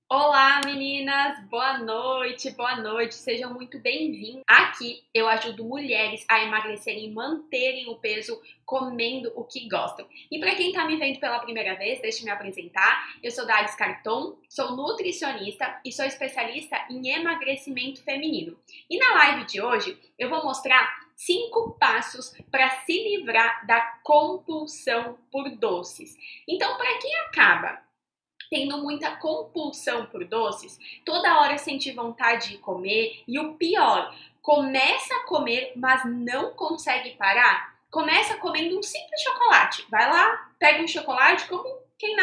Olá meninas, boa noite, sejam muito bem-vindas. Aqui eu ajudo mulheres a emagrecerem e manterem o peso comendo o que gostam. E para quem tá me vendo pela primeira vez, deixa eu me apresentar. Eu sou Dalis Carton, sou nutricionista e sou especialista em emagrecimento feminino. E na live de hoje eu vou mostrar 5 passos para se livrar da compulsão por doces. Então, para quem acaba tendo muita compulsão por doces, toda hora sente vontade de comer e o pior, começa a comer, mas não consegue parar. Começa comendo um simples chocolate. Vai lá, pega um chocolate como que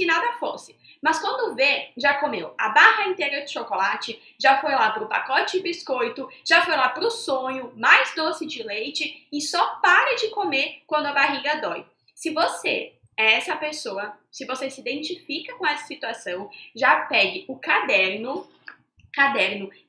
nada fosse. Mas quando vê, já comeu a barra inteira de chocolate, já foi lá pro pacote de biscoito, já foi lá pro sonho, mais doce de leite e só para de comer quando a barriga dói. Se você é essa pessoa, se você se identifica com essa situação, já pegue o caderno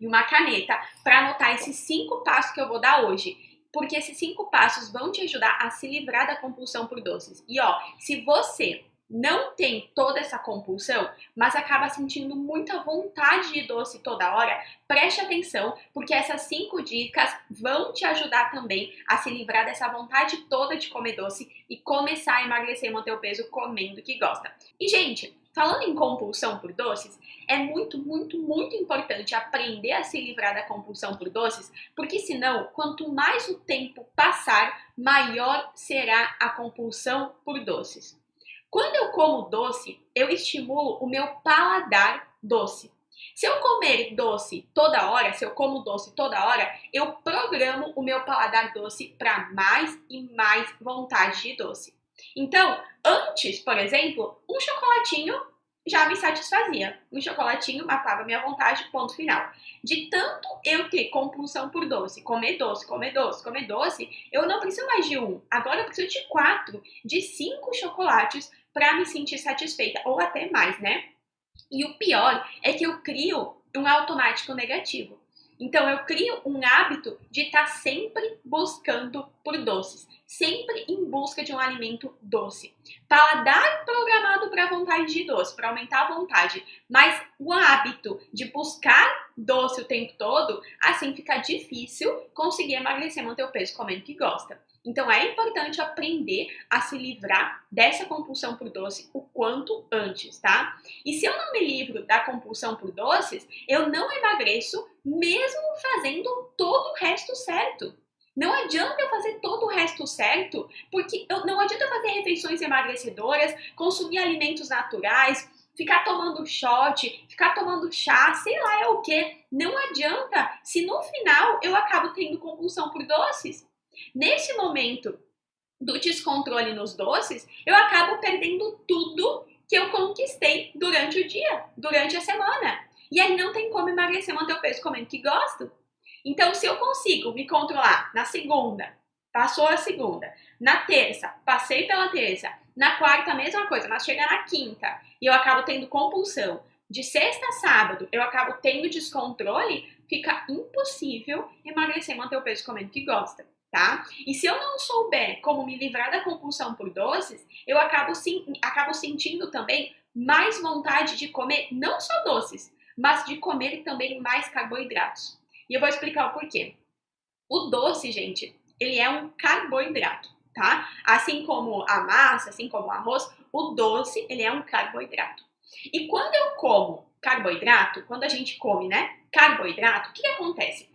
e uma caneta para anotar esses 5 passos que eu vou dar hoje. Porque esses 5 passos vão te ajudar a se livrar da compulsão por doces. E ó, se você não tem toda essa compulsão, mas acaba sentindo muita vontade de doce toda hora, preste atenção, porque essas 5 dicas vão te ajudar também a se livrar dessa vontade toda de comer doce e começar a emagrecer e manter o peso comendo o que gosta. E gente, falando em compulsão por doces, é muito importante aprender a se livrar da compulsão por doces, porque senão, quanto mais o tempo passar, maior será a compulsão por doces. Quando eu como doce, eu estimulo o meu paladar doce. Se eu comer doce toda hora, se eu como doce toda hora, eu programo o meu paladar doce para mais e mais vontade de doce. Então, antes, por exemplo, um chocolatinho já me satisfazia. Um chocolatinho matava minha vontade, ponto final. De tanto eu ter compulsão por doce, comer doce, eu não preciso mais de um. Agora eu preciso de 4, de 5 chocolates para me sentir satisfeita, ou até mais, né? E o pior é que eu crio um automático negativo. Então eu crio um hábito de estar sempre buscando por doces, sempre em busca de um alimento doce. Paladar programado para vontade de doce, para aumentar a vontade, mas o hábito de buscar doce o tempo todo, assim fica difícil conseguir emagrecer, manter o peso comendo o que gosta. Então é importante aprender a se livrar dessa compulsão por doce o quanto antes, tá? E se eu não me livro da compulsão por doces, eu não emagreço mesmo fazendo todo o resto certo. Não adianta eu fazer todo o resto certo, porque não adianta eu fazer refeições emagrecedoras, consumir alimentos naturais, ficar tomando shot, ficar tomando chá, sei lá é o que. Não adianta se no final eu acabo tendo compulsão por doces. Nesse momento do descontrole nos doces, eu acabo perdendo tudo que eu conquistei durante o dia, durante a semana. E aí não tem como emagrecer, manter o peso comendo que gosto. Então, se eu consigo me controlar na segunda, passou a segunda, na terça, passei pela terça, na quarta, mesma coisa, mas chega na quinta e eu acabo tendo compulsão, de sexta a sábado eu acabo tendo descontrole, fica impossível emagrecer, manter o peso comendo que gosta. Tá? E se eu não souber como me livrar da compulsão por doces, eu acabo sentindo também mais vontade de comer não só doces, mas de comer também mais carboidratos. E eu vou explicar o porquê. O doce, gente, ele é um carboidrato, tá? Assim como a massa, assim como o arroz, o doce, ele é um carboidrato. E quando eu como carboidrato, quando a gente come, né, carboidrato, o que acontece?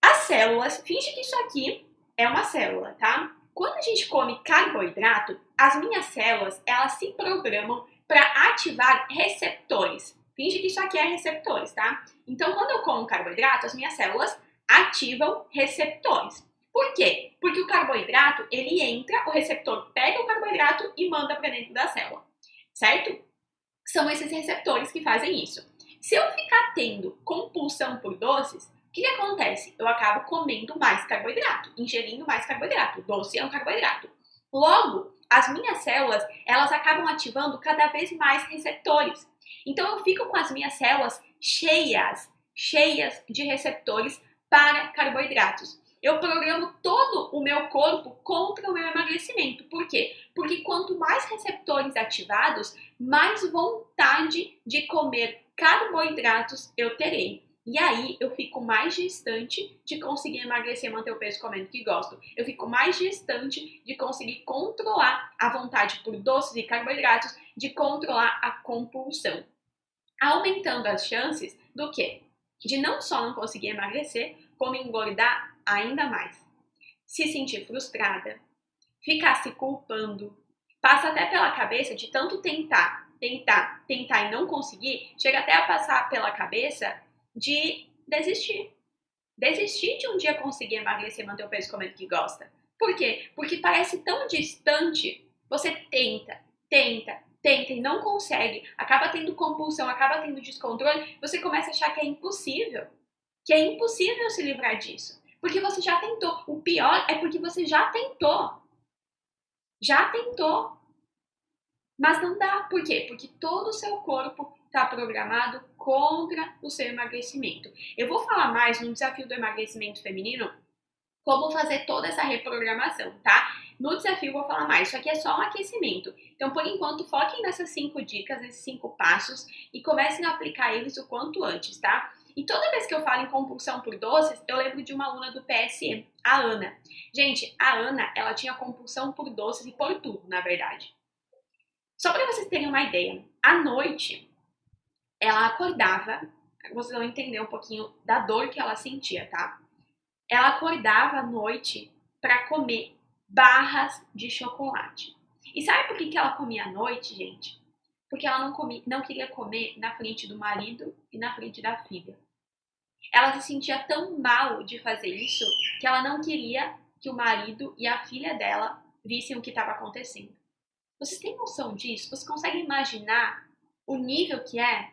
As células, finge que isso aqui é uma célula, tá? Quando a gente come carboidrato, as minhas células, elas se programam para ativar receptores. Finge que isso aqui é receptores, tá? Então, quando eu como carboidrato, as minhas células ativam receptores. Por quê? Porque o carboidrato, ele entra, o receptor pega o carboidrato e manda para dentro da célula, certo? São esses receptores que fazem isso. Se eu ficar tendo compulsão por doces, o que acontece? Eu acabo comendo mais carboidrato, ingerindo mais carboidrato. Doce é um carboidrato. Logo, as minhas células, elas acabam ativando cada vez mais receptores. Então, eu fico com as minhas células cheias de receptores para carboidratos. Eu programo todo o meu corpo contra o meu emagrecimento. Por quê? Porque quanto mais receptores ativados, mais vontade de comer carboidratos eu terei. E aí eu fico mais distante de conseguir emagrecer e manter o peso comendo o que gosto. Eu fico mais distante de conseguir controlar a vontade por doces e carboidratos, de controlar a compulsão. Aumentando as chances do quê? De não só não conseguir emagrecer, como engordar ainda mais. Se sentir frustrada, ficar se culpando, passa até pela cabeça de tanto tentar e não conseguir, chega até a passar pela cabeça de desistir. Desistir de um dia conseguir emagrecer e manter o peso comendo que gosta. Por quê? Porque parece tão distante. Você tenta e não consegue, acaba tendo compulsão, acaba tendo descontrole, você começa a achar que é impossível se livrar disso. Porque você já tentou. O pior é porque você já tentou. Mas não dá. Por quê? Porque todo o seu corpo está programado contra o seu emagrecimento. Eu vou falar mais no desafio do emagrecimento feminino como fazer toda essa reprogramação, tá? No desafio eu vou falar mais, isso aqui é só um aquecimento. Então, por enquanto, foquem nessas 5 dicas, nesses 5 passos e comecem a aplicar eles o quanto antes, tá? E toda vez que eu falo em compulsão por doces, eu lembro de uma aluna do PSE, a Ana. Gente, a Ana, ela tinha compulsão por doces e por tudo, na verdade. Só para vocês terem uma ideia, à noite, ela acordava, vocês vão entender um pouquinho da dor que ela sentia, tá? Ela acordava à noite para comer barras de chocolate. E sabe por que ela comia à noite, gente? Porque ela não queria comer na frente do marido e na frente da filha. Ela se sentia tão mal de fazer isso que ela não queria que o marido e a filha dela vissem o que estava acontecendo. Vocês têm noção disso? Vocês conseguem imaginar o nível que é?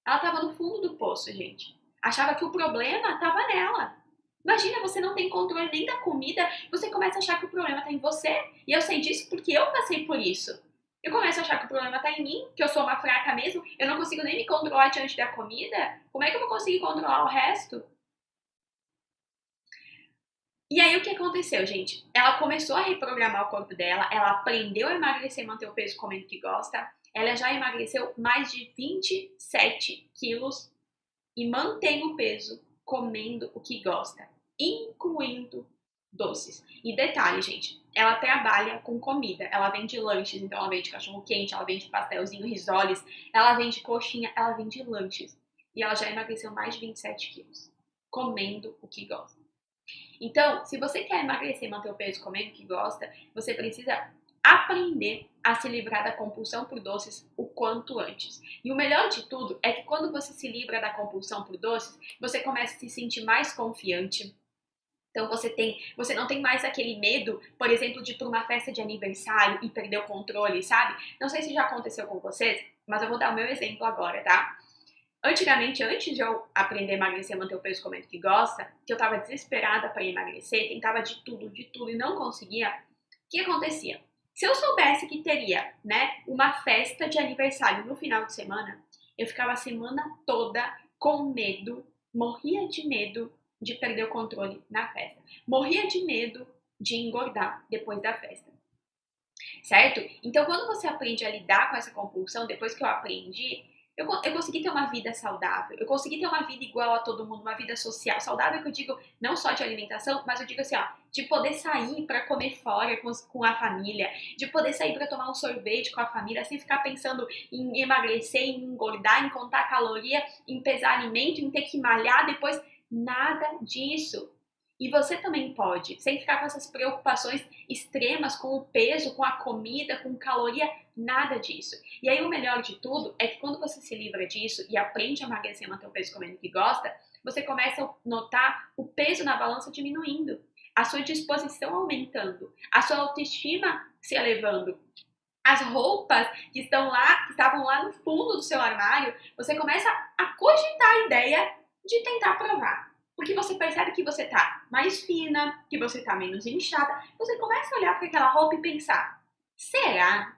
Ela estava no fundo do poço, gente. Achava que o problema estava nela. Imagina, você não tem controle nem da comida, você começa a achar que o problema está em você. E eu sei disso porque eu passei por isso. Eu começo a achar que o problema está em mim, que eu sou uma fraca mesmo, eu não consigo nem me controlar diante da comida. Como é que eu vou conseguir controlar o resto? E aí o que aconteceu, gente? Ela começou a reprogramar o corpo dela, ela aprendeu a emagrecer e manter o peso comendo o que gosta. Ela já emagreceu mais de 27 quilos e mantém o peso comendo o que gosta, incluindo doces. E detalhe, gente, ela trabalha com comida, ela vende lanches, então ela vende cachorro quente, ela vende pastelzinho, risoles, ela vende coxinha, ela vende lanches. E ela já emagreceu mais de 27 quilos, comendo o que gosta. Então, se você quer emagrecer e manter o peso comendo o que gosta, você precisa aprender a se livrar da compulsão por doces o quanto antes. E o melhor de tudo é que quando você se livra da compulsão por doces, você começa a se sentir mais confiante. Então você não tem mais aquele medo, por exemplo, de ir para uma festa de aniversário e perder o controle, sabe? Não sei se já aconteceu com vocês, mas eu vou dar o meu exemplo agora, tá? Antigamente, antes de eu aprender a emagrecer e manter o peso comendo que gosta, que eu tava desesperada para emagrecer, tentava de tudo e não conseguia, o que acontecia? Se eu soubesse que teria, né, uma festa de aniversário no final de semana, eu ficava a semana toda com medo, morria de medo de perder o controle na festa. Morria de medo de engordar depois da festa. Certo? Então, quando você aprende a lidar com essa compulsão, depois que eu aprendi, eu consegui ter uma vida saudável, eu consegui ter uma vida igual a todo mundo, uma vida social, saudável que eu digo não só de alimentação, mas eu digo assim, ó, de poder sair para comer fora com a família, de poder sair para tomar um sorvete com a família, sem ficar pensando em emagrecer, em engordar, em contar caloria, em pesar alimento, em ter que malhar depois, nada disso. E você também pode, sem ficar com essas preocupações extremas com o peso, com a comida, com caloria, nada disso. E aí o melhor de tudo é que quando você se livra disso e aprende a emagrecer e manter o peso comendo o que gosta, você começa a notar o peso na balança diminuindo, a sua disposição aumentando, a sua autoestima se elevando. As roupas que estavam lá no fundo do seu armário, você começa a cogitar a ideia de tentar provar. Porque você percebe que você tá mais fina, que você tá menos inchada. Você começa a olhar para aquela roupa e pensar, será?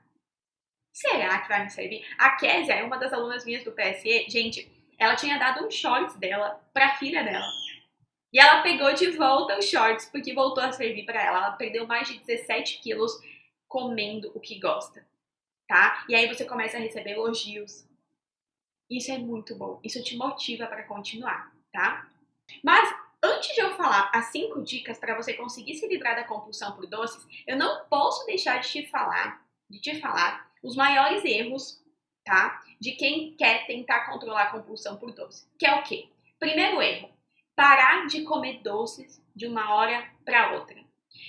Será que vai me servir? A Késia é uma das alunas minhas do PSE. Gente, ela tinha dado um shorts dela pra filha dela. E ela pegou de volta os shorts porque voltou a servir pra ela. Ela perdeu mais de 17 quilos comendo o que gosta. tá? E aí você começa a receber elogios. Isso é muito bom. Isso te motiva para continuar, tá? Mas antes de eu falar as 5 dicas para você conseguir se livrar da compulsão por doces, eu não posso deixar de te falar os maiores erros, tá? De quem quer tentar controlar a compulsão por doce. Que é o quê? Primeiro erro, parar de comer doces de uma hora para outra.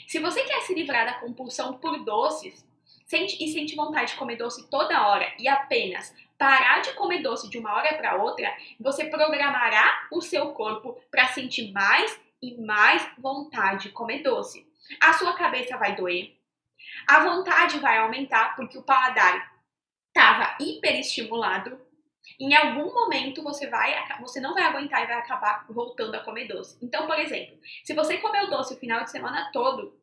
Se você quer se livrar da compulsão por doces sente vontade de comer doce toda hora e apenas parar de comer doce de uma hora para outra, você programará o seu corpo para sentir mais e mais vontade de comer doce. A sua cabeça vai doer, a vontade vai aumentar porque o paladar estava hiperestimulado. Em algum momento você não vai aguentar e vai acabar voltando a comer doce. Então, por exemplo, se você comeu doce o final de semana todo,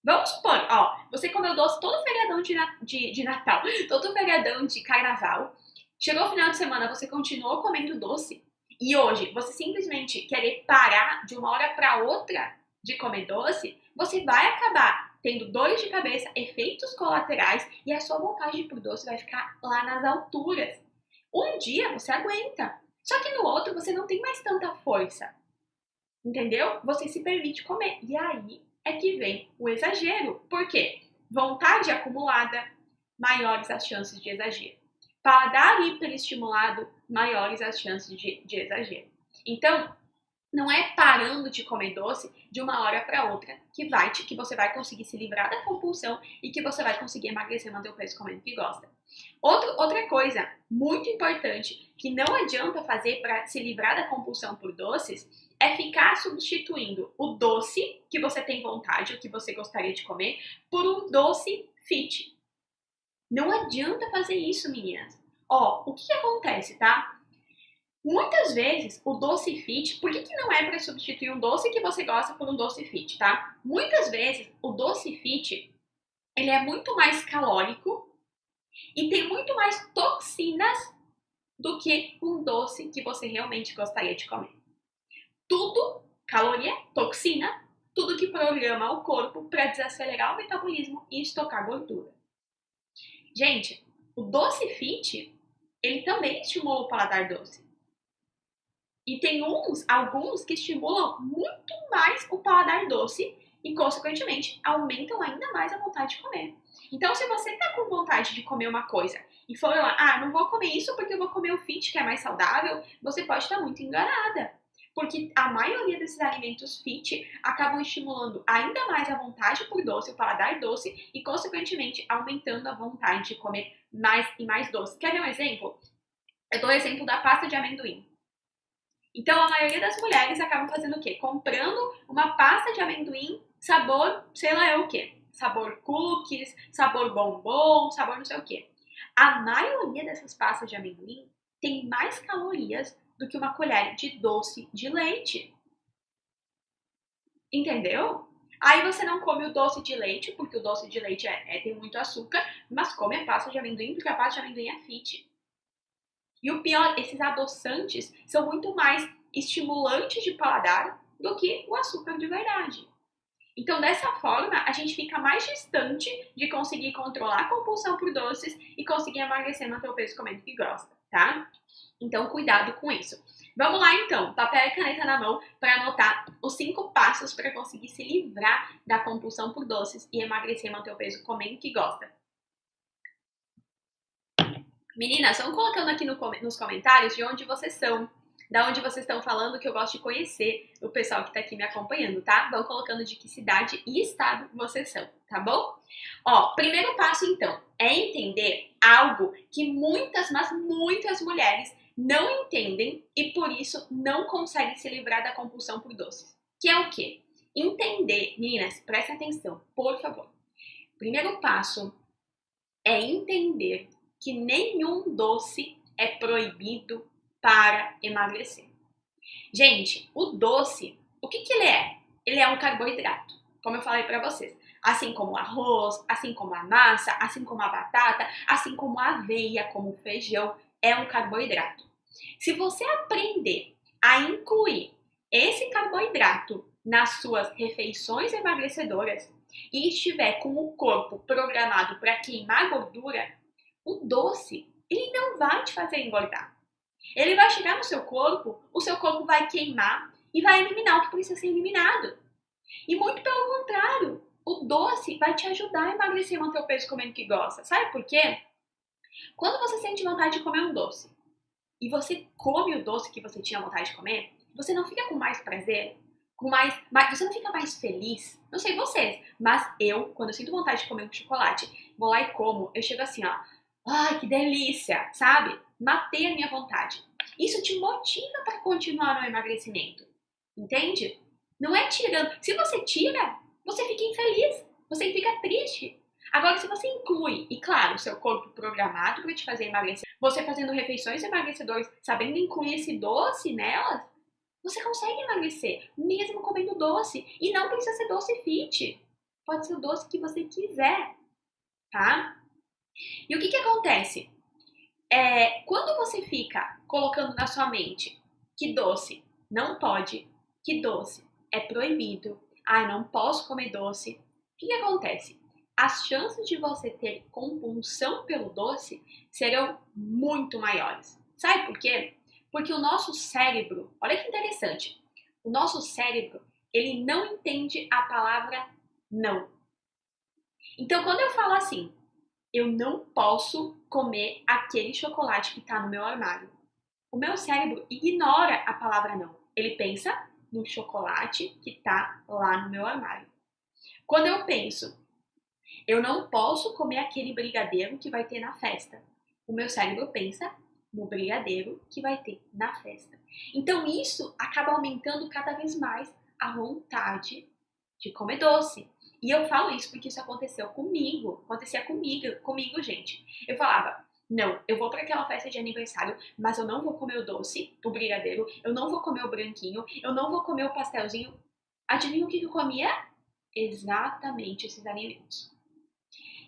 vamos supor, você comeu doce todo feriadão de Natal, todo feriadão de Carnaval, chegou o final de semana, você continuou comendo doce, e hoje você simplesmente querer parar de uma hora para outra de comer doce, você vai acabar tendo dores de cabeça, efeitos colaterais, e a sua vontade por doce vai ficar lá nas alturas. Um dia você aguenta, só que no outro você não tem mais tanta força, entendeu? Você se permite comer, e aí é que vem o exagero. Por quê? Vontade acumulada, maiores as chances de exagero. Paladar hiperestimulado, maiores as chances de exagero. Então, não é parando de comer doce de uma hora para outra que você vai conseguir se livrar da compulsão e que você vai conseguir emagrecer, manter o peso comendo o que gosta. Outra coisa muito importante que não adianta fazer para se livrar da compulsão por doces é ficar substituindo o doce que você tem vontade, o que você gostaria de comer, por um doce fit. Não adianta fazer isso, meninas. O que acontece, tá? Muitas vezes o doce fit, por que não é para substituir um doce que você gosta por um doce fit, tá? Muitas vezes o doce fit, ele é muito mais calórico e tem muito mais toxinas do que um doce que você realmente gostaria de comer. Tudo, caloria, toxina, tudo que programa o corpo para desacelerar o metabolismo e estocar gordura. Gente, o doce fit, ele também estimula o paladar doce. E tem alguns que estimulam muito mais o paladar doce e, consequentemente, aumentam ainda mais a vontade de comer. Então, se você tá com vontade de comer uma coisa e for lá, não vou comer isso porque eu vou comer o fit, que é mais saudável, você pode estar muito enganada. Porque a maioria desses alimentos fit acabam estimulando ainda mais a vontade por doce, o paladar doce, e, consequentemente, aumentando a vontade de comer mais e mais doce. Quer ver um exemplo? Eu dou o exemplo da pasta de amendoim. Então, a maioria das mulheres acabam fazendo o quê? Comprando uma pasta de amendoim, sabor, sei lá o quê. Sabor cookies, sabor bombom, sabor não sei o quê. A maioria dessas pastas de amendoim tem mais calorias do que uma colher de doce de leite. Entendeu? Aí você não come o doce de leite, porque o doce de leite tem muito açúcar, mas come a pasta de amendoim, porque a pasta de amendoim é fit. E o pior, esses adoçantes são muito mais estimulantes de paladar do que o açúcar de verdade. Então, dessa forma, a gente fica mais distante de conseguir controlar a compulsão por doces e conseguir emagrecer e manter o peso comendo o que gosta, tá? Então, cuidado com isso. Vamos lá, então. Papel e caneta na mão para anotar os 5 passos para conseguir se livrar da compulsão por doces e emagrecer e manter o peso comendo o que gosta. Meninas, vão colocando aqui nos comentários de onde vocês são, da onde vocês estão falando, que eu gosto de conhecer o pessoal que tá aqui me acompanhando, tá? Vão colocando de que cidade e estado vocês são, tá bom? Primeiro passo, então, é entender algo que muitas, mas muitas mulheres não entendem e por isso não conseguem se livrar da compulsão por doces. Que é o quê? Entender, meninas, prestem atenção, por favor. Primeiro passo é entender que nenhum doce é proibido para emagrecer. Gente, o doce, o que ele é? Ele é um carboidrato, como eu falei para vocês. Assim como o arroz, assim como a massa, assim como a batata, assim como a aveia, como o feijão, é um carboidrato. Se você aprender a incluir esse carboidrato nas suas refeições emagrecedoras e estiver com o corpo programado para queimar gordura, O doce, ele não vai te fazer engordar. Ele vai chegar no seu corpo, o seu corpo vai queimar e vai eliminar o que precisa ser eliminado. E muito pelo contrário, o doce vai te ajudar a emagrecer e manter o peso comendo o que gosta. Sabe por quê? Quando você sente vontade de comer um doce e você come o doce que você tinha vontade de comer, você não fica com mais prazer, você não fica mais feliz. Não sei vocês, mas eu, quando eu sinto vontade de comer um chocolate, vou lá e como, eu chego assim, ó, ai, que delícia, sabe? Matei a minha vontade. Isso te motiva para continuar no emagrecimento, entende? Não é tirando. Se você tira, você fica infeliz, você fica triste. Agora, se você inclui, e claro, o seu corpo programado para te fazer emagrecer, você fazendo refeições emagrecedoras, sabendo incluir esse doce nelas, você consegue emagrecer, mesmo comendo doce. E não precisa ser doce fit. Pode ser o doce que você quiser, tá? E o que acontece? Quando você fica colocando na sua mente que doce não pode, que doce é proibido, não posso comer doce, o que acontece? As chances de você ter compulsão pelo doce serão muito maiores. Sabe por quê? Porque o nosso cérebro, olha que interessante, o nosso cérebro, ele não entende a palavra não. Então, quando eu falo assim, eu não posso comer aquele chocolate que está no meu armário, o meu cérebro ignora a palavra não. Ele pensa no chocolate que está lá no meu armário. Quando eu penso, eu não posso comer aquele brigadeiro que vai ter na festa, o meu cérebro pensa no brigadeiro que vai ter na festa. Então isso acaba aumentando cada vez mais a vontade de comer doce. E eu falo isso porque isso aconteceu comigo. Acontecia comigo, gente. Eu falava, não, eu vou para aquela festa de aniversário, mas eu não vou comer o doce, o brigadeiro, eu não vou comer o branquinho, eu não vou comer o pastelzinho. Adivinha o que eu comia? Exatamente esses alimentos.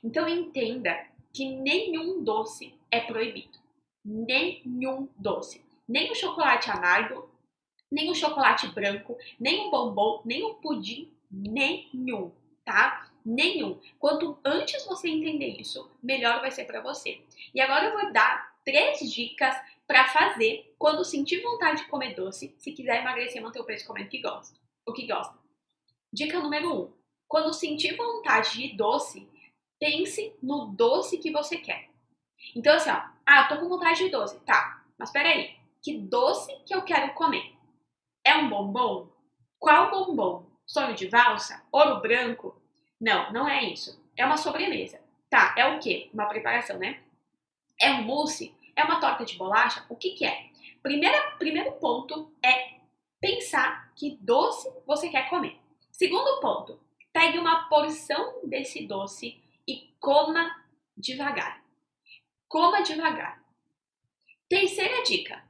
Então entenda que nenhum doce é proibido. Nenhum doce. Nem o chocolate amargo, nem o chocolate branco, nem o bombom, nem o pudim, nenhum, tá? Nenhum. Quanto antes você entender isso, melhor vai ser para você. E agora eu vou dar 3 dicas para fazer quando sentir vontade de comer doce, se quiser emagrecer e manter o peso comendo o que gosta. Dica número 1. Quando sentir vontade de doce, pense no doce que você quer. Então assim, ó, eu tô com vontade de doce, tá, mas peraí, que doce que eu quero comer? É um bombom? Qual bombom? Sonho de valsa? Ouro branco? Não, não é isso. É uma sobremesa. Tá, é o quê? Uma preparação, né? É um mousse? É uma torta de bolacha? O que é? Primeiro ponto é pensar que doce você quer comer. Segundo ponto, pegue uma porção desse doce e coma devagar. Coma devagar. Terceira dica,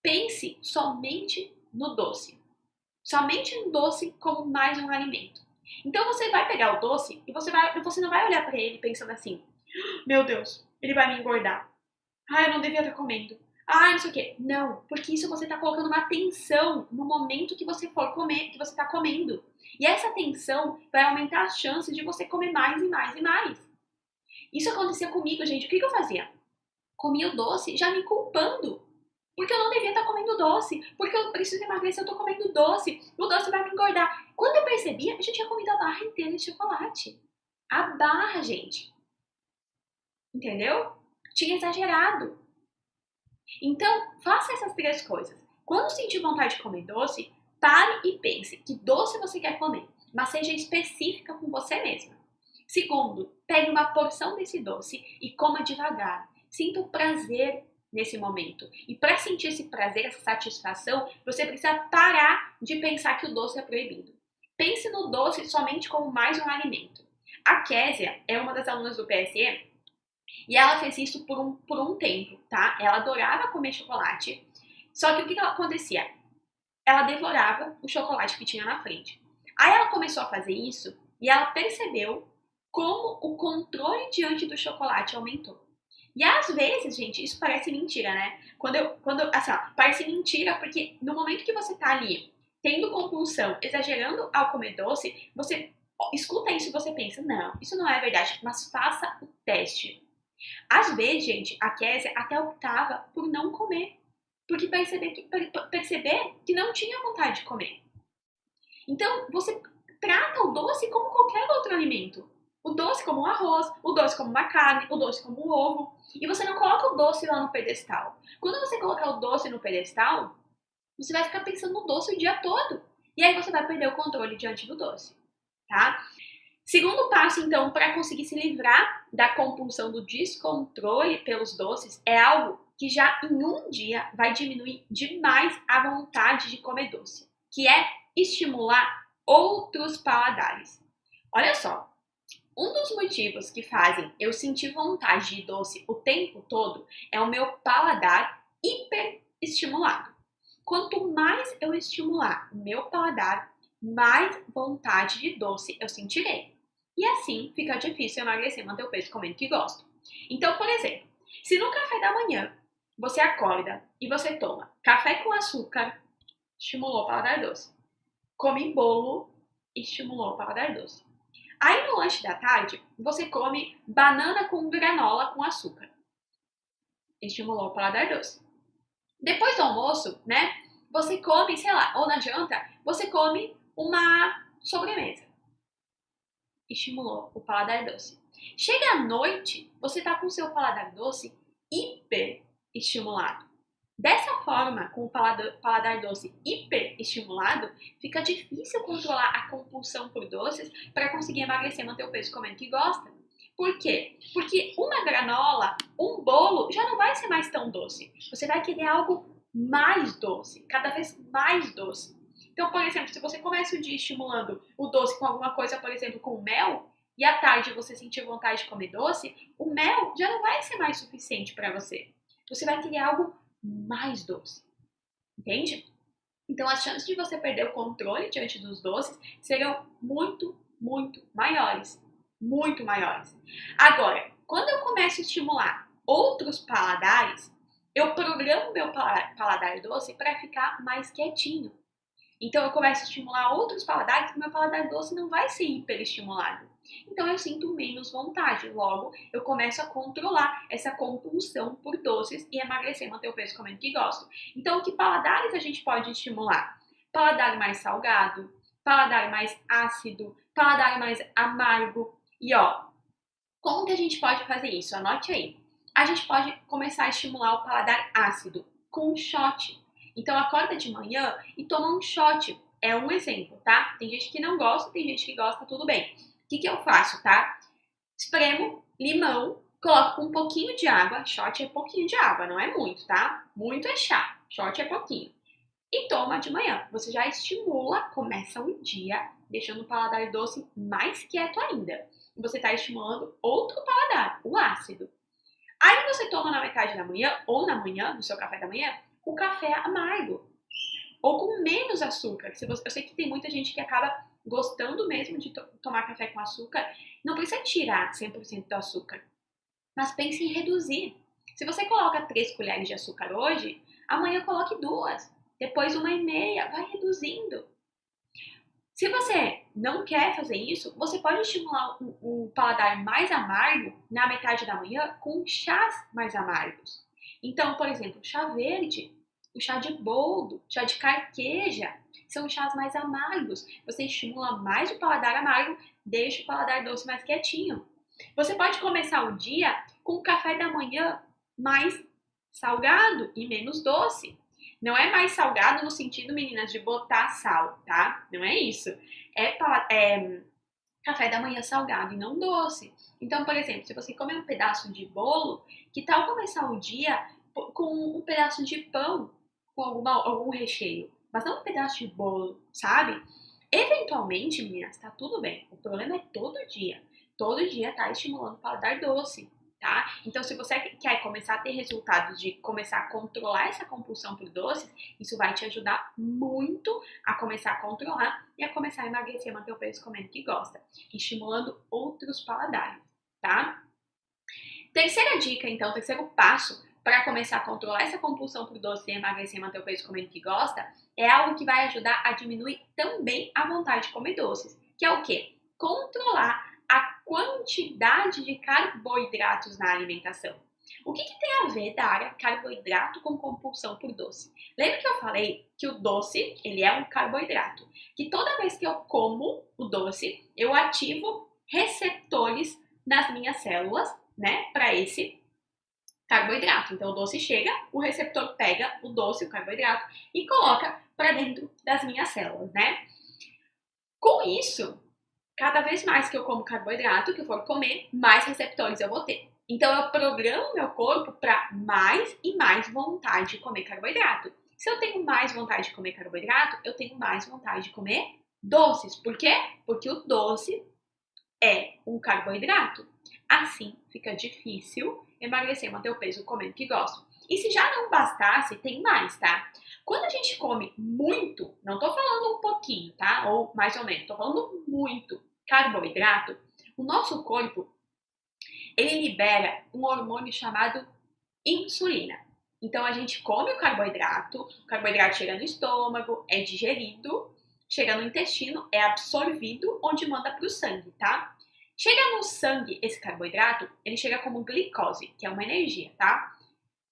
pense somente no doce. Somente no doce como mais um alimento. Então você vai pegar o doce e você não vai olhar para ele pensando assim, meu Deus, ele vai me engordar. Eu não devia estar comendo. Não sei o quê. Não, porque isso você está colocando uma tensão no momento que você for comer, que você está comendo. E essa tensão vai aumentar as chances de você comer mais e mais e mais. Isso acontecia comigo, gente. O que eu fazia? Comia o doce já me culpando. Porque eu não devia estar comendo doce. Porque eu preciso emagrecer, eu estou comendo doce. O doce vai me engordar. Quando eu percebia, eu já tinha comido a barra inteira de chocolate. A barra, gente. Entendeu? Tinha exagerado. Então, faça essas 3 coisas. Quando sentir vontade de comer doce, pare e pense que doce você quer comer, mas seja específica com você mesma. Segundo, pegue uma porção desse doce e coma devagar. Sinta o prazer nesse momento. E para sentir esse prazer, essa satisfação, você precisa parar de pensar que o doce é proibido. Pense no doce somente como mais um alimento. A Késia é uma das alunas do PSE e ela fez isso por um tempo, tá? Ela adorava comer chocolate, só que o que acontecia? Ela devorava o chocolate que tinha na frente. Aí ela começou a fazer isso e ela percebeu como o controle diante do chocolate aumentou. E às vezes, gente, isso parece mentira, né? Parece mentira porque no momento que você tá ali tendo compulsão, exagerando ao comer doce, você escuta isso e você pensa, não, isso não é verdade, mas faça o teste. Às vezes, gente, a Kézia até optava por não comer, porque perceber que não tinha vontade de comer. Então, você trata o doce como qualquer outro alimento. O doce como um arroz, o doce como uma carne, o doce como um ovo. E você não coloca o doce lá no pedestal. Quando você colocar o doce no pedestal, você vai ficar pensando no doce o dia todo. E aí você vai perder o controle diante do doce, tá? Segundo passo, então, para conseguir se livrar da compulsão do descontrole pelos doces é algo que já em um dia vai diminuir demais a vontade de comer doce, que é estimular outros paladares. Olha só, um dos motivos que fazem eu sentir vontade de doce o tempo todo é o meu paladar hiperestimulado. Quanto mais eu estimular o meu paladar, mais vontade de doce eu sentirei. E assim fica difícil emagrecer e manter o peso comendo o que gosto. Então, por exemplo, se no café da manhã você acorda e você toma café com açúcar, estimulou o paladar doce. Come bolo, estimulou o paladar doce. Aí no lanche da tarde, você come banana com granola com açúcar, estimulou o paladar doce. Depois do almoço, né, você come, sei lá, ou na janta, você come uma sobremesa, estimulou o paladar doce. Chega à noite, você tá com o seu paladar doce hiper estimulado. Dessa forma, com o paladar doce hiperestimulado, fica difícil controlar a compulsão por doces para conseguir emagrecer e manter o peso comendo o que gosta. Por quê? Porque uma granola, um bolo, já não vai ser mais tão doce. Você vai querer algo mais doce, cada vez mais doce. Então, por exemplo, se você começa o dia estimulando o doce com alguma coisa, por exemplo, com mel, e à tarde você sentir vontade de comer doce, o mel já não vai ser mais suficiente para você. Você vai querer algo mais doce, entende? Então as chances de você perder o controle diante dos doces serão muito, muito maiores, muito maiores. Agora, quando eu começo a estimular outros paladares, eu programo meu paladar doce para ficar mais quietinho. Então eu começo a estimular outros paladares e meu paladar doce não vai ser hiperestimulado. Então eu sinto menos vontade. Logo, eu começo a controlar essa compulsão por doces e emagrecer, manter o peso comendo o que gosto. Então, que paladares a gente pode estimular? Paladar mais salgado, paladar mais ácido, paladar mais amargo. E ó, como que a gente pode fazer isso? Anote aí. A gente pode começar a estimular o paladar ácido com um shot. Então acorda de manhã e toma um shot. É um exemplo, tá? Tem gente que não gosta, tem gente que gosta, tudo bem. O que eu faço, tá? Espremo limão, coloco um pouquinho de água. Shot é pouquinho de água, não é muito, tá? Muito é chá. Shot é pouquinho. E toma de manhã. Você já estimula, começa o dia, deixando o paladar doce mais quieto ainda. Você está estimulando outro paladar, o ácido. Aí você toma na metade da manhã, ou na manhã, no seu café da manhã, o café amargo. Ou com menos açúcar. Eu sei que tem muita gente que acaba gostando mesmo de tomar café com açúcar. Não precisa tirar 100% do açúcar. Mas pense em reduzir. Se você coloca 3 colheres de açúcar hoje, amanhã coloque 2. Depois 1,5. Vai reduzindo. Se você não quer fazer isso, você pode estimular um paladar mais amargo na metade da manhã com chás mais amargos. Então, por exemplo, chá verde, o chá de boldo, chá de carqueja, são chás mais amargos. Você estimula mais o paladar amargo, deixa o paladar doce mais quietinho. Você pode começar o dia com o café da manhã mais salgado e menos doce. Não é mais salgado no sentido, meninas, de botar sal, tá? Não é isso. É café da manhã salgado e não doce. Então, por exemplo, se você comer um pedaço de bolo, que tal começar o dia com um pedaço de pão com algum recheio? Mas não um pedaço de bolo, sabe? Eventualmente, meninas, tá tudo bem. O problema é todo dia. Todo dia tá estimulando o paladar doce. Tá? Então, se você quer começar a ter resultados de começar a controlar essa compulsão por doces, isso vai te ajudar muito a começar a controlar e a começar a emagrecer, manter o peso comendo o que gosta, estimulando outros paladares, tá? Terceira dica, então, terceiro passo para começar a controlar essa compulsão por doces e emagrecer, manter o peso comendo o que gosta, é algo que vai ajudar a diminuir também a vontade de comer doces, que é o quê? Controlar a quantidade de carboidratos na alimentação. O que tem a ver, Dara, carboidrato com compulsão por doce? Lembra que eu falei que o doce, ele é um carboidrato, que toda vez que eu como o doce, eu ativo receptores nas minhas células, né, para esse carboidrato. Então o doce chega, o receptor pega o doce, o carboidrato, e coloca para dentro das minhas células, né? Com isso, cada vez mais que eu como carboidrato, que eu for comer, mais receptores eu vou ter. Então eu programo meu corpo para mais e mais vontade de comer carboidrato. Se eu tenho mais vontade de comer carboidrato, eu tenho mais vontade de comer doces. Por quê? Porque o doce é um carboidrato. Assim fica difícil emagrecer, manter o peso comendo o que gosto. E se já não bastasse, tem mais, tá? Quando a gente come muito, não tô falando um pouquinho, tá? Ou mais ou menos, tô falando muito carboidrato, o nosso corpo, ele libera um hormônio chamado insulina. Então a gente come o carboidrato chega no estômago, é digerido, chega no intestino, é absorvido, onde manda para o sangue, tá? Chega no sangue esse carboidrato, ele chega como glicose, que é uma energia, tá?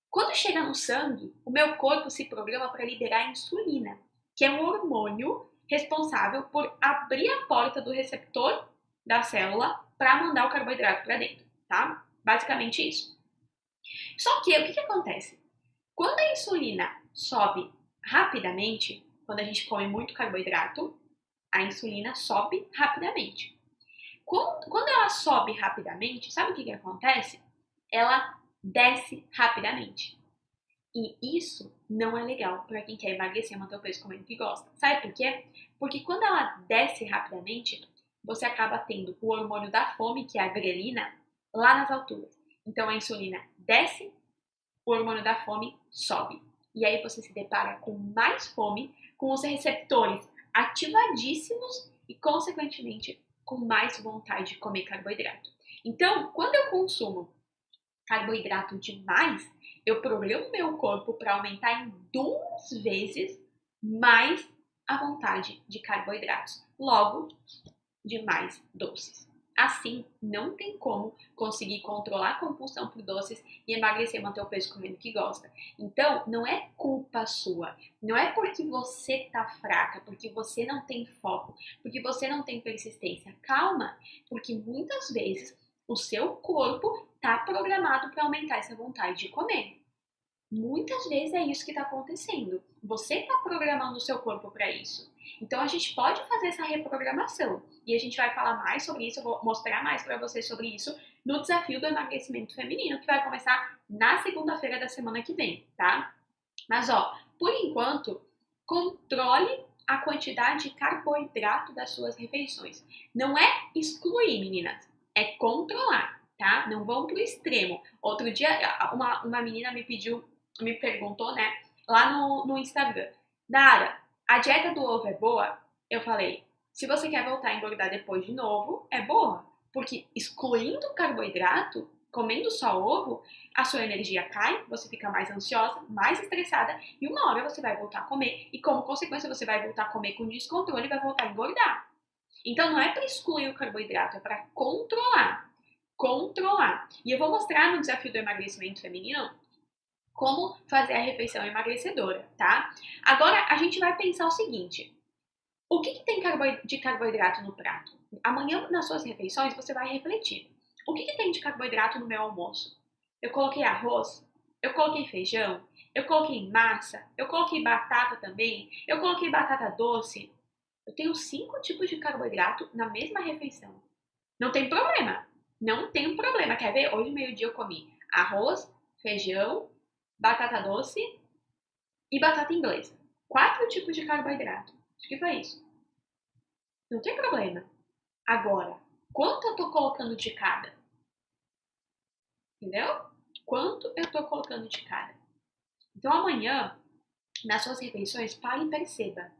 Quando chega no sangue, o meu corpo se programa para liberar insulina, que é um hormônio responsável por abrir a porta do receptor da célula para mandar o carboidrato para dentro, tá? Basicamente isso. Só que o que acontece? Quando a insulina sobe rapidamente, quando a gente come muito carboidrato, a insulina sobe rapidamente. Quando ela sobe rapidamente, sabe o que acontece? Ela desce rapidamente. E isso não é legal para quem quer emagrecer, manter o peso comendo o que gosta. Sabe por quê? Porque quando ela desce rapidamente, você acaba tendo o hormônio da fome, que é a grelina, lá nas alturas. Então a insulina desce, o hormônio da fome sobe. E aí você se depara com mais fome, com os receptores ativadíssimos e, consequentemente, com mais vontade de comer carboidrato. Então, quando eu consumo carboidrato demais, eu programo meu corpo para aumentar em 2 vezes mais a vontade de carboidratos. Logo, de mais doces. Assim, não tem como conseguir controlar a compulsão por doces e emagrecer, manter o peso comendo o que gosta. Então, não é culpa sua. Não é porque você tá fraca, porque você não tem foco, porque você não tem persistência. Calma, porque muitas vezes o seu corpo tá programado para aumentar essa vontade de comer. Muitas vezes é isso que está acontecendo. Você está programando o seu corpo para isso. Então a gente pode fazer essa reprogramação. E a gente vai falar mais sobre isso, eu vou mostrar mais para vocês sobre isso no desafio do emagrecimento feminino, que vai começar na segunda-feira da semana que vem, tá? Mas ó, por enquanto, controle a quantidade de carboidrato das suas refeições. Não é excluir, meninas, é controlar, tá? Não vão pro extremo. Outro dia, uma menina me perguntou, né, lá no Instagram, Dara, a dieta do ovo é boa? Eu falei, se você quer voltar a engordar depois de novo, é boa. Porque excluindo o carboidrato, comendo só ovo, a sua energia cai, você fica mais ansiosa, mais estressada, e uma hora você vai voltar a comer, e como consequência você vai voltar a comer com descontrole e vai voltar a engordar. Então não é para excluir o carboidrato, é para controlar. Controlar. E eu vou mostrar no desafio do emagrecimento feminino como fazer a refeição emagrecedora, tá? Agora a gente vai pensar o seguinte: o que tem de carboidrato no prato? Amanhã nas suas refeições você vai refletir. O que tem de carboidrato no meu almoço? Eu coloquei arroz, eu coloquei feijão, eu coloquei massa, eu coloquei batata também, eu coloquei batata doce. Eu tenho 5 tipos de carboidrato na mesma refeição. Não tem problema. Não tem problema. Quer ver? Hoje, meio-dia, eu comi arroz, feijão, batata doce e batata inglesa. 4 tipos de carboidrato. Acho que foi isso. Não tem problema. Agora, quanto eu tô colocando de cada? Entendeu? Quanto eu tô colocando de cada? Então, amanhã, nas suas refeições, pare e perceba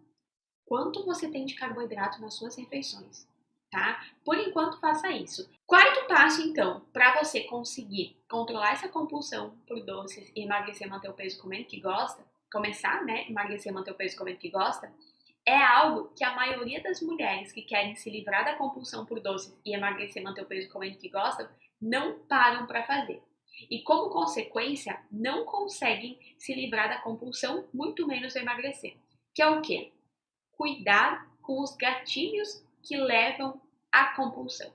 quanto você tem de carboidrato nas suas refeições, tá? Por enquanto, faça isso. Quarto passo, então, para você conseguir controlar essa compulsão por doces e emagrecer, manter o peso comendo que gosta, começar, né, emagrecer, manter o peso comendo que gosta, É algo que a maioria das mulheres que querem se livrar da compulsão por doces e emagrecer, manter o peso comendo que gostam, não param para fazer. E como consequência, não conseguem se livrar da compulsão, muito menos emagrecer. Que é o quê? Cuidar com os gatilhos que levam à compulsão.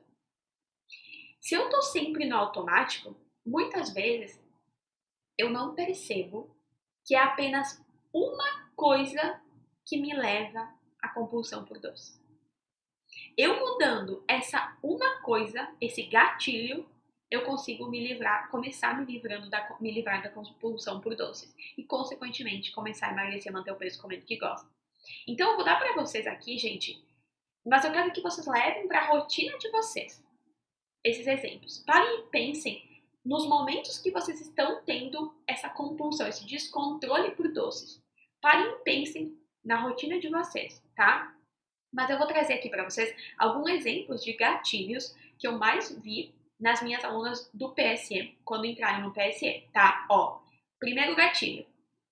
Se eu tô sempre no automático, muitas vezes eu não percebo que é apenas uma coisa que me leva à compulsão por doce. Eu mudando essa uma coisa, esse gatilho, eu consigo começar me livrar da compulsão por doces e, consequentemente, começar a emagrecer, manter o peso comendo o que gosta. Então, eu vou dar para vocês aqui, gente, mas eu quero que vocês levem para a rotina de vocês esses exemplos. Parem e pensem nos momentos que vocês estão tendo essa compulsão, esse descontrole por doces. Parem e pensem na rotina de vocês, tá? Mas eu vou trazer aqui para vocês alguns exemplos de gatilhos que eu mais vi nas minhas alunas do PSE, quando entrarem no PSE, tá? Ó, primeiro gatilho,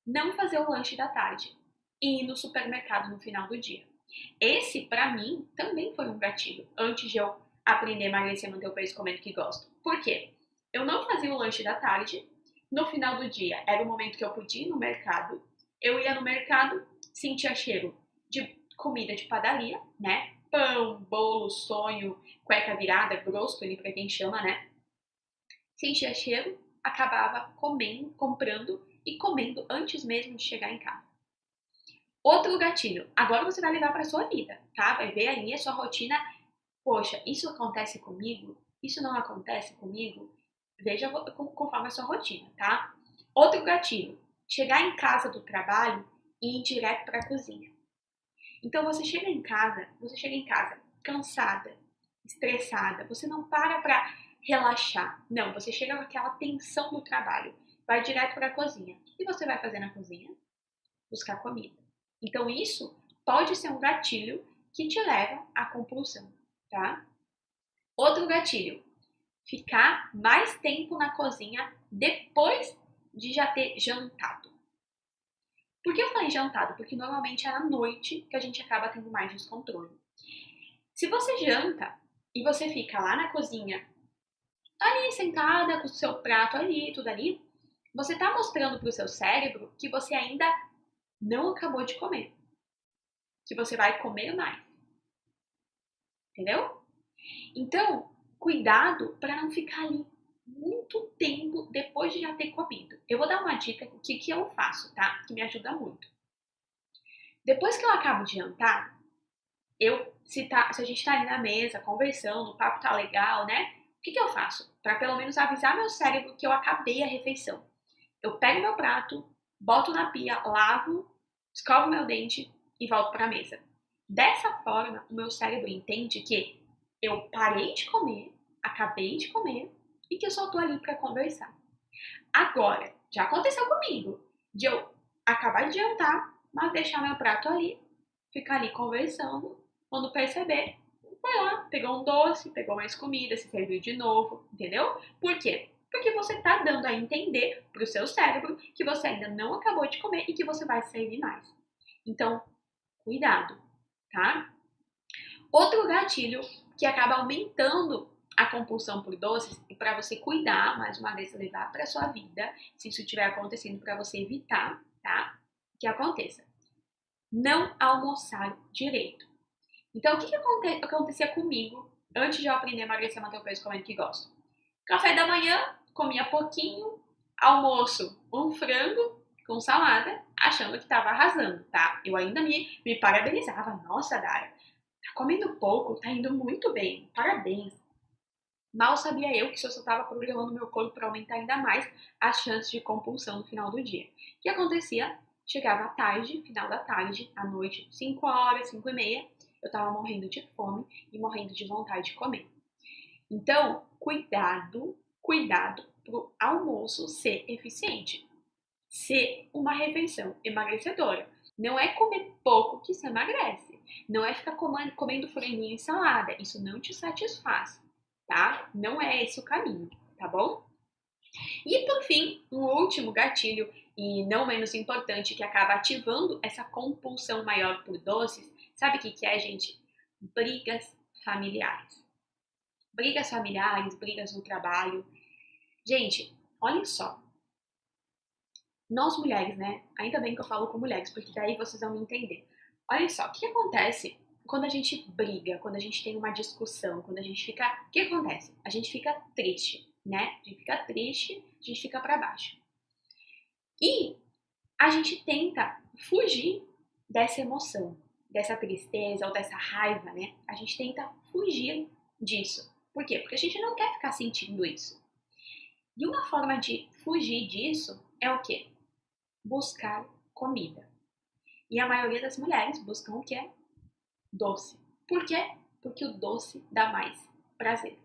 não fazer o lanche da tarde e ir no supermercado no final do dia. Esse, para mim, também foi um gatilho, antes de eu aprender a emagrecer e manter o peso comendo que gosto. Por quê? Eu não fazia o lanche da tarde, no final do dia era o momento que eu podia ir no mercado, eu ia no mercado, sentia cheiro de comida de padaria, né? Pão, bolo, sonho, cueca virada, grosso, pra quem chama, né? Sentia cheiro, acabava comendo, comprando e comendo antes mesmo de chegar em casa. Outro gatilho, agora você vai levar para sua vida, tá? Vai ver ali a sua rotina. Poxa, isso acontece comigo? Isso não acontece comigo? Veja conforme a sua rotina, tá? Outro gatilho, chegar em casa do trabalho e ir direto para a cozinha. Então você chega em casa cansada, estressada, você não para relaxar. Não, você chega com aquela tensão do trabalho, vai direto para a cozinha. E você vai fazer na cozinha? Buscar comida. Então isso pode ser um gatilho que te leva à compulsão, tá? Outro gatilho, ficar mais tempo na cozinha depois de já ter jantado. Por que eu falei jantado? Porque normalmente é à noite que a gente acaba tendo mais descontrole. Se você janta e você fica lá na cozinha, ali sentada com o seu prato ali, tudo ali, você está mostrando para o seu cérebro que você ainda não acabou de comer. Que você vai comer mais. Entendeu? Então, cuidado para não ficar ali muito tempo depois de já ter comido. Eu vou dar uma dica do que eu faço, tá? Que me ajuda muito. Depois que eu acabo de jantar, se a gente tá ali na mesa, conversando, o papo tá legal, né? O que eu faço? Para pelo menos avisar meu cérebro que eu acabei a refeição. Eu pego meu prato, boto na pia, lavo, escovo meu dente e volto para a mesa. Dessa forma, o meu cérebro entende que eu parei de comer, acabei de comer e que eu só tô ali para conversar. Agora, já aconteceu comigo de eu acabar de jantar, mas deixar meu prato ali, ficar ali conversando, quando perceber, foi lá, pegou um doce, pegou mais comida, se serviu de novo, entendeu? Por quê? Porque você tá dando a entender pro seu cérebro que você ainda não acabou de comer e que você vai servir mais. Então, cuidado, tá? Outro gatilho que acaba aumentando a compulsão por doces e para você cuidar, mais uma vez, levar para sua vida, se isso estiver acontecendo, para você evitar, tá? Que aconteça. Não almoçar direito. Então, o que acontecia comigo antes de eu aprender a emagrecer e manter o peso comendo que gosto? Café da manhã, comia pouquinho. Almoço, um frango com salada, achando que estava arrasando, tá? Eu ainda me parabenizava. Nossa, Dara, tá comendo pouco, tá indo muito bem, parabéns. Mal sabia eu que isso só estava programando meu corpo para aumentar ainda mais as chances de compulsão no final do dia. O que acontecia? Chegava à tarde, final da tarde, à noite, 5 horas, 5 e meia, eu estava morrendo de fome e morrendo de vontade de comer. Então, cuidado para o almoço ser eficiente. Ser uma refeição emagrecedora. Não é comer pouco que se emagrece. Não é ficar comendo franguinho e salada. Isso não te satisfaz, tá? Não é esse o caminho, tá bom? E por fim, um último gatilho e não menos importante, que acaba ativando essa compulsão maior por doces, sabe o que é, gente? Brigas familiares. Brigas familiares, brigas no trabalho. Gente, olhem só. Nós mulheres, né? Ainda bem que eu falo com mulheres, porque daí vocês vão me entender. Olhem só, o que acontece quando a gente briga, quando a gente tem uma discussão, quando a gente fica... O que acontece? A gente fica triste, né? A gente fica triste, a gente fica pra baixo. E a gente tenta fugir dessa emoção, dessa tristeza ou dessa raiva, né? A gente tenta fugir disso. Por quê? Porque a gente não quer ficar sentindo isso. E uma forma de fugir disso é o quê? Buscar comida. E a maioria das mulheres buscam o quê? Doce. Por quê? Porque o doce dá mais prazer.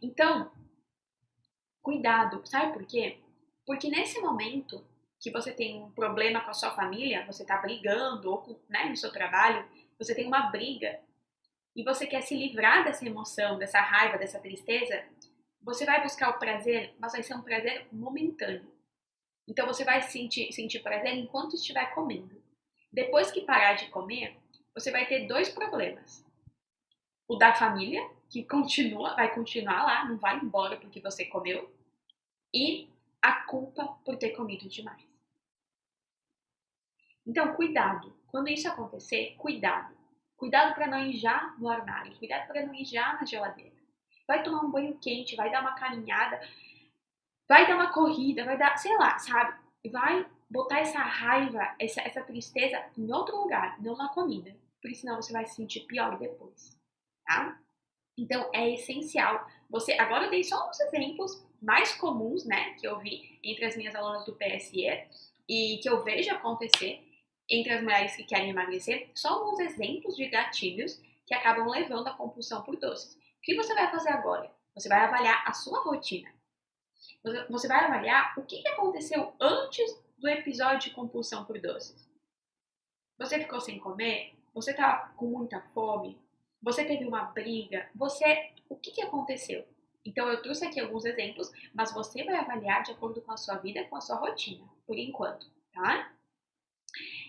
Então, cuidado. Sabe por quê? Porque nesse momento que você tem um problema com a sua família, você tá brigando, ou né, no seu trabalho, você tem uma briga, e você quer se livrar dessa emoção, dessa raiva, dessa tristeza, você vai buscar o prazer, mas vai ser um prazer momentâneo. Então você vai sentir prazer enquanto estiver comendo. Depois que parar de comer, você vai ter dois problemas. O da família, que vai continuar lá, não vai embora porque você comeu. E a culpa por ter comido demais. Então, cuidado. Quando isso acontecer, cuidado. Cuidado para não ir já no armário. Cuidado para não ir já na geladeira. Vai tomar um banho quente, vai dar uma caminhada, vai dar uma corrida, vai dar, sei lá, sabe? Vai botar essa raiva, essa tristeza em outro lugar, não na comida. Porque senão você vai se sentir pior depois, tá? Então, é essencial. Agora eu dei só uns exemplos mais comuns, né, que eu vi entre as minhas alunas do PSE e que eu vejo acontecer entre as mulheres que querem emagrecer, só alguns exemplos de gatilhos que acabam levando à compulsão por doces. O que você vai fazer agora? Você vai avaliar a sua rotina. Você vai avaliar o que aconteceu antes do episódio de compulsão por doces. Você ficou sem comer? Você estava com muita fome? Você teve uma briga? O que aconteceu? Então eu trouxe aqui alguns exemplos, mas você vai avaliar de acordo com a sua vida, com a sua rotina, por enquanto, tá?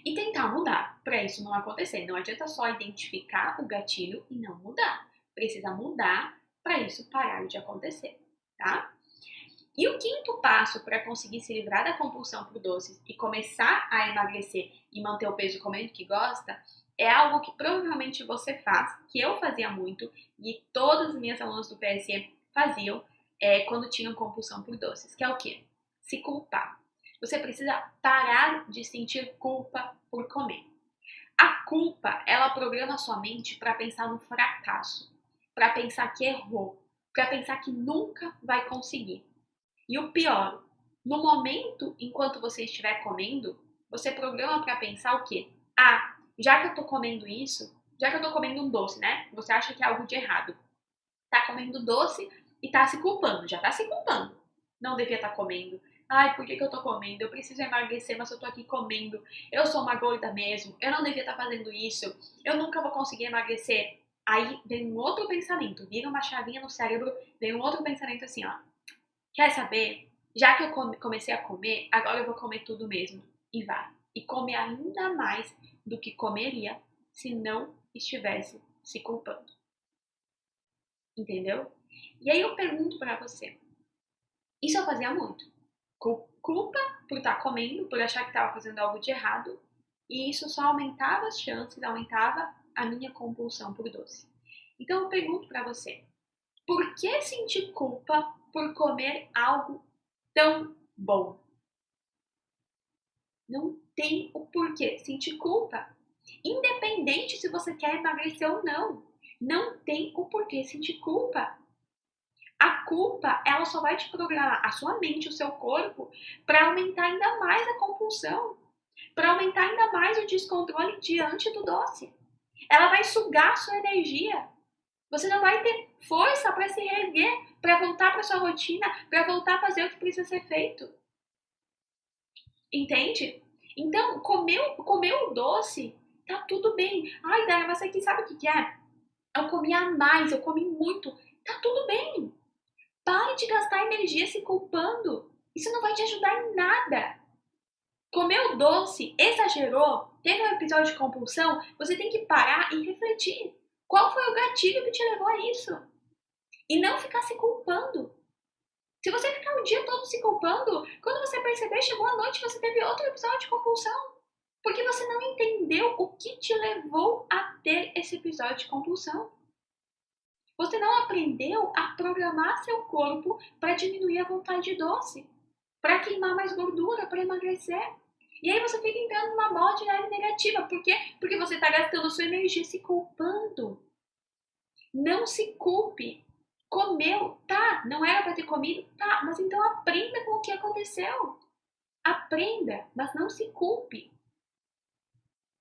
E tentar mudar para isso não acontecer. Não adianta só identificar o gatilho e não mudar. Precisa mudar para isso parar de acontecer, tá? E o quinto passo para conseguir se livrar da compulsão por doces e começar a emagrecer e manter o peso comendo que gosta é algo que provavelmente você faz, que eu fazia muito e todas as minhas alunas do PSE faziam quando tinham compulsão por doces, que é o quê? Se culpar. Você precisa parar de sentir culpa por comer. A culpa, ela programa a sua mente para pensar no fracasso, para pensar que errou, para pensar que nunca vai conseguir. E o pior, no momento enquanto você estiver comendo, você programa para pensar o quê? Ah, já que eu tô comendo isso, já que eu tô comendo um doce, né? Você acha que é algo de errado. Tá comendo doce e tá se culpando, já tá se culpando. Não devia estar comendo. Ai, por que eu tô comendo? Eu preciso emagrecer, mas eu tô aqui comendo. Eu sou uma gorda mesmo. Eu não devia estar fazendo isso. Eu nunca vou conseguir emagrecer. Aí vem um outro pensamento, vira uma chavinha no cérebro, vem um outro pensamento assim, ó. Quer saber? Já que eu comecei a comer, agora eu vou comer tudo mesmo. E vai. E come ainda mais do que comeria se não estivesse se culpando. Entendeu? E aí eu pergunto pra você. Isso eu fazia muito. Culpa por estar comendo, por achar que estava fazendo algo de errado. E isso só aumentava as chances, aumentava a minha compulsão por doce. Então eu pergunto pra você. Por que sentir culpa por comer algo tão bom? Não tem o porquê sentir culpa. Independente se você quer emagrecer ou não. Não tem o porquê sentir culpa. A culpa, ela só vai te programar, a sua mente, o seu corpo, para aumentar ainda mais a compulsão. Para aumentar ainda mais o descontrole diante do doce. Ela vai sugar a sua energia. Você não vai ter força para se reerguer, para voltar para sua rotina, para voltar a fazer o que precisa ser feito. Entende? Então, comeu o doce, tá tudo bem. Ai, Dara, mas aqui sabe o que é? Eu comi a eu comi muito. Tá tudo bem. Pare de gastar energia se culpando. Isso não vai te ajudar em nada. Comeu doce, exagerou, teve um episódio de compulsão, você tem que parar e refletir. Qual foi o gatilho que te levou a isso? E não ficar se culpando. Se você ficar o dia todo se culpando, quando você perceber, chegou a noite, você teve outro episódio de compulsão. Porque você não entendeu o que te levou a ter esse episódio de compulsão. Você não aprendeu a programar seu corpo para diminuir a vontade de doce, para queimar mais gordura, para emagrecer. E aí você fica entrando numa bola de neve negativa. Por quê? Porque você está gastando sua energia se culpando. Não se culpe. Comeu, tá, não era para ter comido, tá, mas então aprenda com o que aconteceu. Aprenda, mas não se culpe,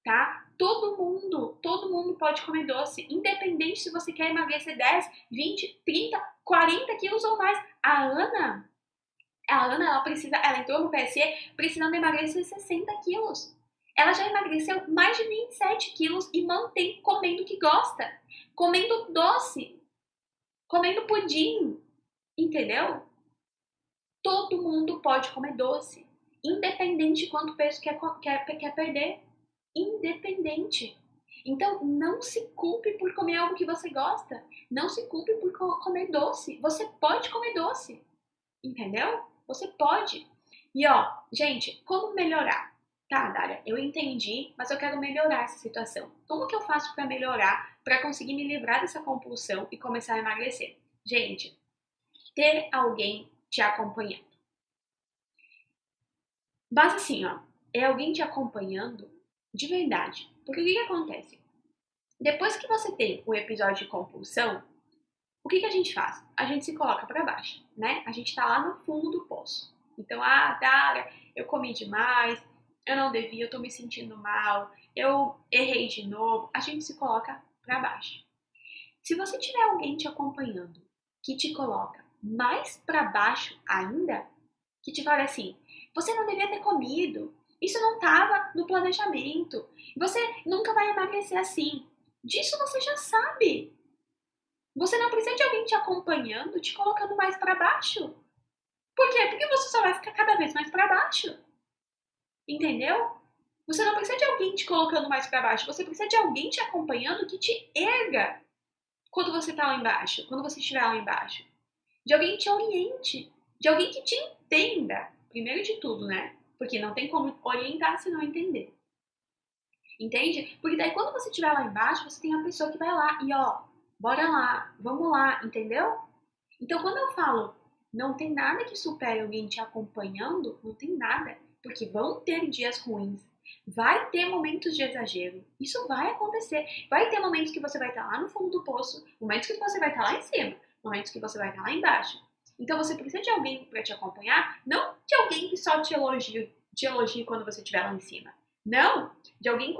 tá? Todo mundo pode comer doce, independente se você quer emagrecer 10, 20, 30, 40 quilos ou mais. A Ana, ela entrou no PSE precisando emagrecer 60 quilos. Ela já emagreceu mais de 27 quilos e mantém comendo o que gosta, comendo doce, comendo pudim, entendeu? Todo mundo pode comer doce, independente de quanto peso quer perder. Independente. Então, não se culpe por comer algo que você gosta. Não se culpe por comer doce. Você pode comer doce. Entendeu? Você pode. E ó, gente, como melhorar? Tá, Dália, eu entendi, mas eu quero melhorar essa situação. Como que eu faço para melhorar, para conseguir me livrar dessa compulsão e começar a emagrecer? Gente, ter alguém te acompanhando. Mas assim, ó, é alguém te acompanhando de verdade. Porque o que acontece? Depois que você tem o episódio de compulsão, o que a gente faz? A gente se coloca para baixo, né? A gente tá lá no fundo do poço. Então, Dara, eu comi demais, eu não devia, eu tô me sentindo mal, eu errei de novo. A gente se coloca para baixo. Se você tiver alguém te acompanhando que te coloca mais para baixo ainda, que te fala assim, você não devia ter comido, isso não estava no planejamento, você nunca vai emagrecer assim. Disso você já sabe. Você não precisa de alguém te acompanhando, te colocando mais para baixo. Por quê? Porque você só vai ficar cada vez mais para baixo. Entendeu? Você não precisa de alguém te colocando mais para baixo, você precisa de alguém te acompanhando que te erga quando você tá lá embaixo, quando você estiver lá embaixo. De alguém que te oriente, de alguém que te entenda, primeiro de tudo, né? Porque não tem como orientar se não entender. Entende? Porque daí quando você estiver lá embaixo, você tem a pessoa que vai lá e ó, bora lá, vamos lá, entendeu? Então quando eu falo, não tem nada que supere alguém te acompanhando, não tem nada. Porque vão ter dias ruins, vai ter momentos de exagero, isso vai acontecer. Vai ter momentos que você vai estar lá no fundo do poço, momentos que você vai estar lá em cima, momentos que você vai estar lá embaixo. Então você precisa de alguém para te acompanhar, não de alguém que só te elogie quando você estiver lá em cima. Não, de alguém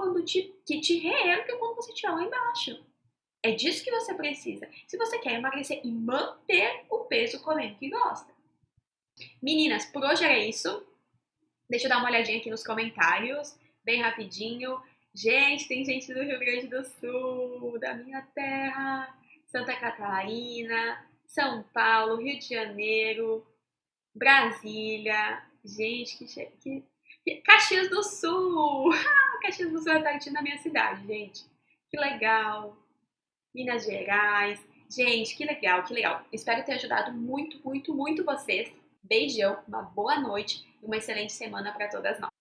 que te reerga quando você estiver lá embaixo. É disso que você precisa, se você quer emagrecer e manter o peso comendo que gosta. Meninas, por hoje é isso. Deixa eu dar uma olhadinha aqui nos comentários, bem rapidinho. Gente, tem gente do Rio Grande do Sul, da minha terra, Santa Catarina, São Paulo, Rio de Janeiro, Brasília. Gente, Caxias do Sul! Caxias do Sul é pertinho da minha cidade, gente. Que legal! Minas Gerais. Gente, que legal, que legal. Espero ter ajudado muito, muito, muito vocês. Beijão, uma boa noite e uma excelente semana para todas nós.